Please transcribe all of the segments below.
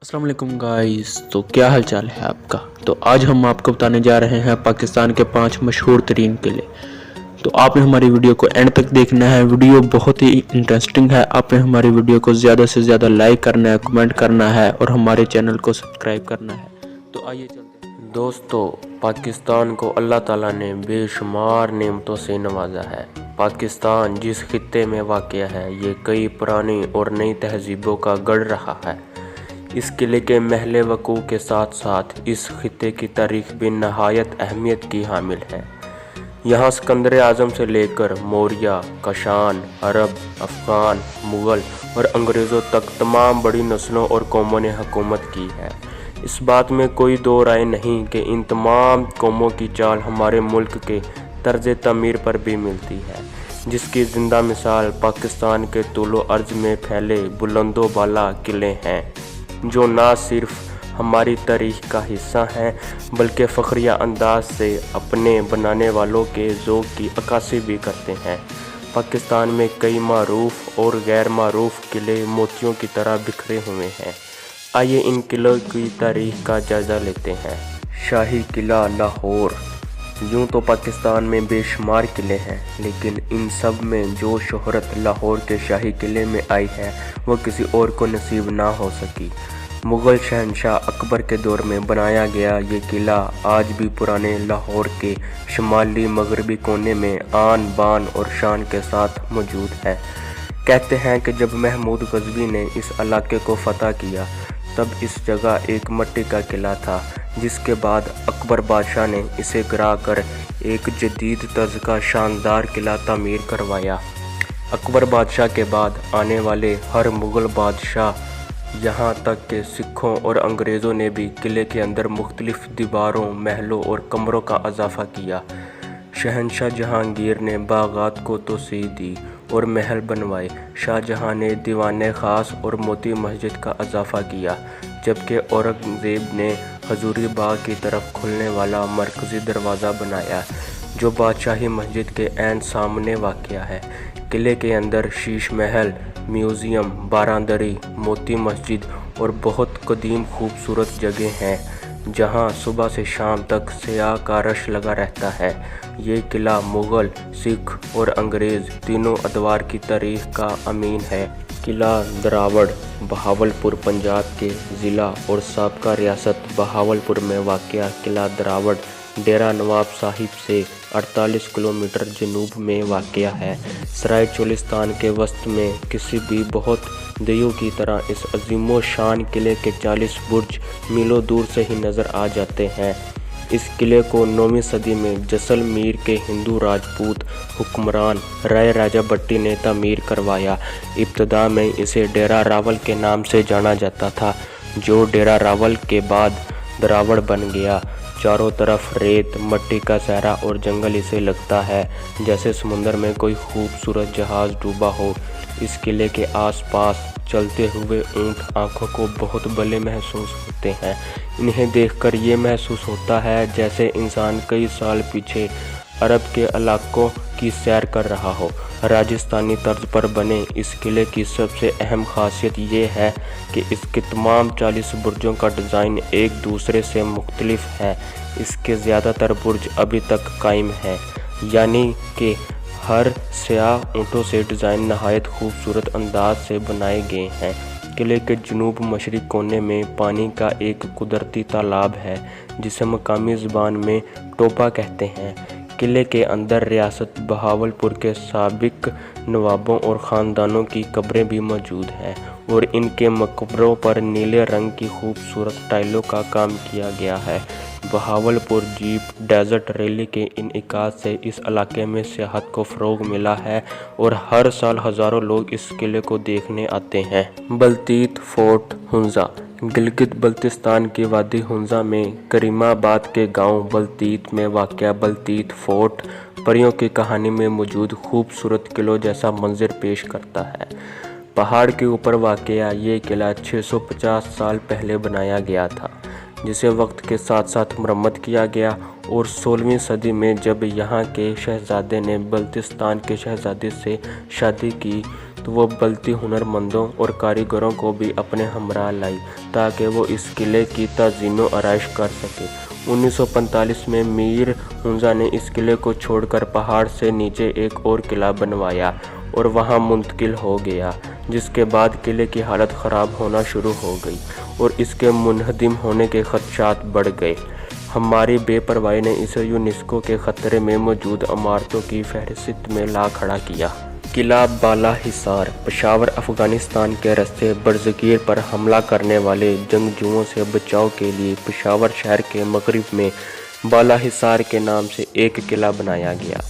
अस्सलाम वालेकुम गाइस। तो क्या हाल चाल है आपका। तो आज हम आपको बताने जा रहे हैं पाकिस्तान के 5 मशहूर तरीन किले। तो आपने हमारी वीडियो को एंड तक देखना है। वीडियो बहुत ही इंटरेस्टिंग है। आपने हमारी वीडियो को ज़्यादा से ज़्यादा लाइक करना है, कमेंट करना है और हमारे चैनल को सब्सक्राइब करना है। तो आइए चलते हैं। दोस्तों, पाकिस्तान को अल्लाह ताला ने बेशुमार नेमतों से नवाजा है। पाकिस्तान जिस खित्ते में वाक़या है, ये कई पुरानी और नई तहजीबों का गढ़ रहा है। इस किले के महल वक़ूअ के साथ साथ इस खित्ते की तारीख़ भी नहायत अहमियत की हामिल है। यहाँ सिकंदर आज़म से लेकर मौर्य, कशान, अरब, अफ़गान, मुग़ल और अंग्रेज़ों तक तमाम बड़ी नस्लों और कौमों ने हुकूमत की है। इस बात में कोई दो राय नहीं कि इन तमाम कौमों की चाल हमारे मुल्क के तर्ज तमीर पर भी मिलती है, जिसकी ज़िंदा मिसाल पाकिस्तान के तूलो अर्ज़ में फैले बुलंदो बाला किले हैं, जो ना सिर्फ हमारी तारीख़ का हिस्सा हैं बल्कि फ़ख्रिया अंदाज से अपने बनाने वालों के ज़ौक़ की अक्कासी भी करते हैं। पाकिस्तान में कई मारूफ़ और गैर मारूफ़ किले मोतियों की तरह बिखरे हुए हैं। आइए इन किलों की तारीख़ का जायज़ा लेते हैं। शाही किला लाहौर। यूँ तो पाकिस्तान में बेशुमार किले हैं, लेकिन इन सब में जो शोहरत लाहौर के शाही किले में आई है वो किसी और को नसीब ना हो सकी। मुग़ल शहंशाह अकबर के दौर में बनाया गया ये किला आज भी पुराने लाहौर के शुमाली मगरबी कोने में आन बान और शान के साथ मौजूद है। कहते हैं कि जब महमूद गज़वी ने इस इलाके को फ़तह किया, तब इस जगह एक मिट्टी का किला था, जिसके बाद अकबर बादशाह ने इसे गिरा कर एक जदीद तर्ज का शानदार किला तामीर करवाया। अकबर बादशाह के बाद आने वाले हर मुग़ल बादशाह, यहाँ तक कि सिखों और अंग्रेज़ों ने भी किले के अंदर मुख्तलिफ़ दीवारों, महलों और कमरों का इजाफ़ा किया। शहंशाह जहांगीर ने बागात को तोसी दी और महल बनवाए। शाहजहाँ ने दीवाने ख़ास और मोती मस्जिद का इजाफ़ा किया, जबकि औरंगज़ेब ने हजूरी बाग की तरफ खुलने वाला मरकज़ी दरवाज़ा बनाया, जो बादशाही मस्जिद के ऐन सामने वाक़या है। किले के अंदर शीश महल, म्यूज़ियम, बारादरी, मोती मस्जिद और बहुत कदीम खूबसूरत जगह हैं, जहां सुबह से शाम तक सयाह का रश लगा रहता है। ये किला मुग़ल, सिख और अंग्रेज़ तीनों अदवार की तारीख़ का अमीन है। किला दरावड़ बहावलपुर पंजाब के ज़िला और साबका रियासत बहावलपुर में वाक़या किला दरावड़ डेरा नवाब साहिब से 48 किलोमीटर जनूब में वाक़या है। सराय चोलिस्तान के वस्त में किसी भी बहुत दियों की तरह इस अजीमो शान किले के 40 बुर्ज मीलों दूर से ही नज़र आ जाते हैं। इस किले को 9वीं सदी में जैसलमेर के हिंदू राजपूत हुक्मरान राय राजा भट्टी ने तामीर करवाया। इब्तदा में इसे डेरा रावल के नाम से जाना जाता था, जो डेरा रावल के बाद दरावड़ बन गया। चारों तरफ रेत, मिट्टी का सहरा और जंगल इसे लगता है जैसे समुंदर में कोई खूबसूरत जहाज़ डूबा हो। इस किले के आसपास चलते हुए ऊँट आँखों को बहुत बड़े महसूस होते हैं। इन्हें देखकर ये महसूस होता है जैसे इंसान कई साल पीछे अरब के इलाकों की सैर कर रहा हो। राजस्थानी तर्ज पर बने इस किले की सबसे अहम खासियत ये है कि इसके तमाम 40 बुर्जों का डिज़ाइन एक दूसरे से मुख्तलिफ है। इसके ज़्यादातर बुर्ज अभी तक कायम हैं, यानी कि हर स्याह ऊँटों से डिज़ाइन नहायत खूबसूरत अंदाज से बनाए गए हैं। किले के जनूब मशरिक कोने में पानी का एक कुदरती तालाब है, जिसे मकामी ज़बान में टोपा कहते हैं। किले के अंदर रियासत बहावलपुर के साबिक नवाबों और ख़ानदानों की कब्रें भी मौजूद हैं और इनके मकबरों पर नीले रंग की खूबसूरत टाइलों का काम किया गया है। बहावलपुर जीप डेजर्ट रैली के इनेकाद से इस इलाके में सियाहत को फ़रोग़ मिला है और हर साल हज़ारों लोग इस किले को देखने आते हैं। बल्तीत फोर्ट हुंज़ा। गिलगित बल्तिस्तान की वादी हुंज़ा में करीमाबाद के गांव बल्तीत में वाक़या बल्तीत फोर्ट परियों की कहानी में मौजूद खूबसूरत किलों जैसा मंजर पेश करता है। पहाड़ के ऊपर वाक़या ये किला 650 साल पहले बनाया गया था, जिसे वक्त के साथ साथ मरम्मत किया गया और 16वीं सदी में जब यहाँ के शहजादे ने बल्तिस्तान के शहजादे से शादी की वक्त वो बलती हुनरमंदों और कारीगरों को भी अपने हमरा लाई ताकि वो इस किले की ताज़ीन व आराइश कर सके। 1945 में मीर हुंजा ने इस किले को छोड़कर पहाड़ से नीचे एक और किला बनवाया और वहां मुंतकिल हो गया, जिसके बाद किले की हालत ख़राब होना शुरू हो गई और इसके मुनहदिम होने के खदशात बढ़ गए। हमारी बेपरवाही ने इसे यूनेस्को के ख़तरे में मौजूद इमारतों की फहरिस्त में ला खड़ा किया। किला बाला हिसार पेशावर अफ़गानिस्तान के रास्ते बरज़गीर पर हमला करने वाले जंगजुओं से बचाव के लिए पेशावर शहर के मग़रिब में बाला हिसार के नाम से एक किला बनाया गया,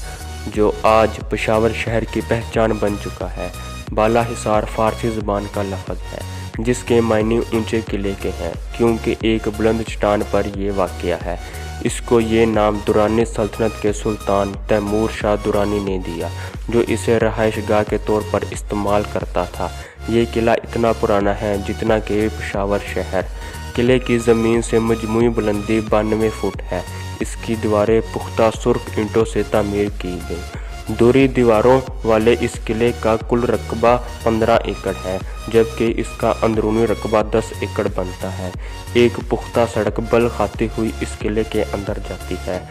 जो आज पेशावर शहर की पहचान बन चुका है। बाला हिसार फ़ारसी ज़बान का लफ्ज़ है, जिसके मायने ऊंचे किले के हैं, क्योंकि एक बुलंद चट्टान पर यह वाक़या है। इसको ये नाम दुरानी सल्तनत के सुल्तान तैमूर शाह दुरानी ने दिया, जो इसे रहायशगाह के तौर पर इस्तेमाल करता था। ये किला इतना पुराना है जितना कि पेशावर शहर। किले की ज़मीन से मजमूई बुलंदी 92 फुट है। इसकी दीवारें पुख्ता सुर्ख ईंटों से तामीर की गई। दूरी दीवारों वाले इस किले का कुल रकबा 15 एकड़ है, जबकि इसका अंदरूनी रकबा 10 एकड़ बनता है। एक पुख्ता सड़क बल खाती हुई इस किले के अंदर जाती है।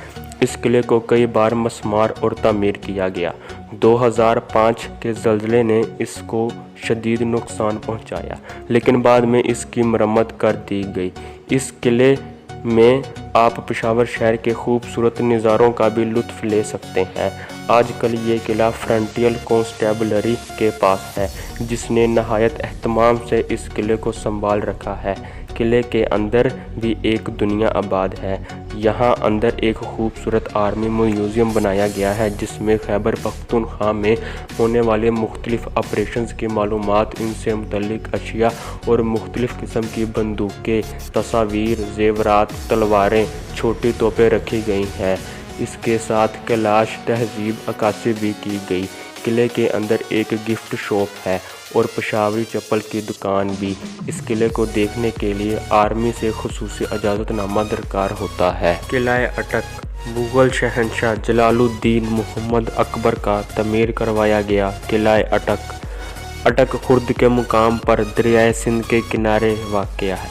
इस किले को कई बार मसमार और तामीर किया गया। 2005 के ज़ल्ज़ले ने इसको शदीद नुकसान पहुंचाया, लेकिन बाद में इसकी मरम्मत कर दी गई। इस किले में आप पेशावर शहर के खूबसूरत नज़ारों का भी लुत्फ़ ले सकते हैं। आजकल ये किला फ्रंटियर कांस्टेबलरी के पास है, जिसने नहायत एहतमाम से इस किले को संभाल रखा है। किले के अंदर भी एक दुनिया आबाद है। यहाँ अंदर एक खूबसूरत आर्मी म्यूज़ियम बनाया गया है, जिसमें खैबर पख्तूनख्वा में होने वाले मुख्तलिफ ऑपरेशंस की मालूमात, इनसे मुतल्लिक अशिया और मुख्तलिफ किस्म की बंदूकें, तस्वीर, ज़ेवरात, तलवारें, छोटी तोपें रखी गई हैं। इसके साथ कैलाश तहजीब अक्कासी भी की गई। किले के अंदर एक गिफ्ट शॉप है और पेशावरी चप्पल की दुकान भी। इस किले को देखने के लिए आर्मी से खुसूसी इजाज़तनामा दरकार होता है। किला अटक मुग़ल शहंशाह जलालुद्दीन मुहम्मद अकबर का तमीर करवाया गया किला अटक खुर्द के मुकाम पर दरियाए सिंध के किनारे वाक़या है।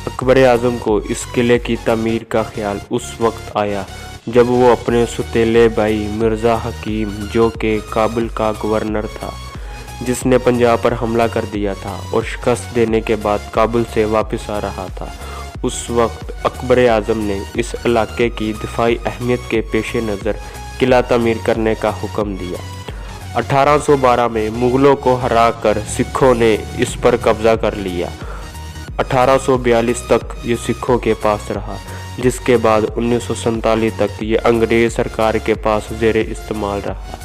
अकबर आज़म को इस किले की तमीर का ख्याल उस वक्त आया जब वो अपने सुतेले भाई मिर्ज़ा हकीम, जो कि काबुल का गवर्नर था, जिसने पंजाब पर हमला कर दिया था और शिकस्त देने के बाद काबुल से वापस आ रहा था, उस वक्त अकबर आज़म ने इस इलाके की दिफाई अहमियत के पेश नज़र किला तमीर करने का हुक्म दिया। 1812 में मुग़लों को हराकर सिखों ने इस पर कब्ज़ा कर लिया। 1842 तक ये सिखों के पास रहा, जिसके बाद 1947 तक ये अंग्रेज़ सरकार के पास ज़ेर इस्तेमाल रहा।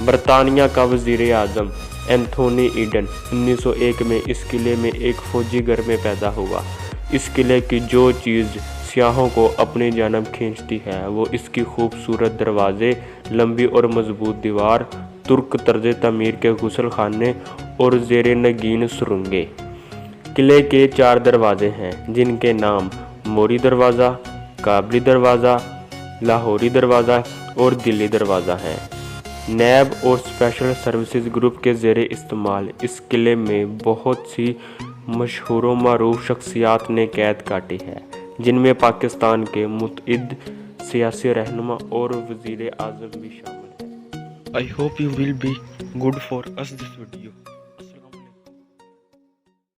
बरतानिया का वज़ीर आज़म एंथोनी ईडन 1901 में इस किले में एक फ़ौजी घर में पैदा हुआ। इस किले की जो चीज़ सियाहों को अपनी जानब खींचती है वो इसकी खूबसूरत दरवाज़े, लंबी और मजबूत दीवार, तुर्क तर्ज तमीर के गुसल खाने और ज़ेर नगीन सुरंगें। किले के 4 दरवाज़े हैं, जिनके नाम मोरी दरवाज़ा, काबली दरवाज़ा, लाहौरी दरवाज़ा और दिल्ली दरवाज़ा हैं। नैब और स्पेशल सर्विसेज ग्रुप के ज़ेर इस्तेमाल इस किले में बहुत सी मशहूर व मारूफ शख्सियात ने कैद काटी है, जिनमें पाकिस्तान के मुतअद्दिद सियासी रहनुमा और वज़ीर आज़म भी शामिल हैं। I hope you will be good for us this video.